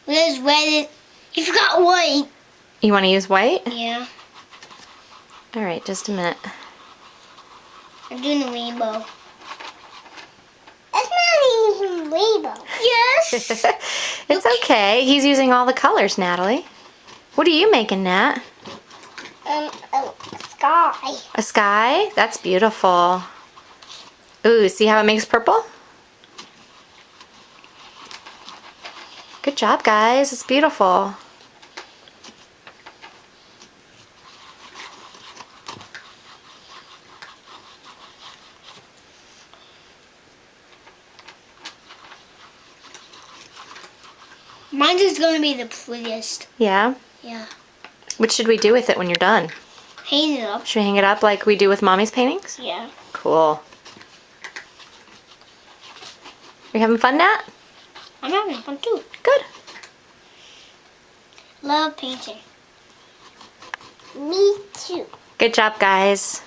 There's red. You forgot white. You want to use white? Yeah. All right, just a minute. I'm doing a rainbow. That's not even rainbow. Yes. It's okay. He's using all the colors, Natalie. What are you making, Nat? A sky. A sky? That's beautiful. Ooh, see how it makes purple? Good job, guys. It's beautiful. Mine's is gonna be the prettiest. Yeah? Yeah. What should we do with it when you're done? Hang it up. Should we hang it up like we do with Mommy's paintings? Yeah. Cool. You having fun, Nat? I'm having fun too. Good. Love painting. Me too. Good job, guys.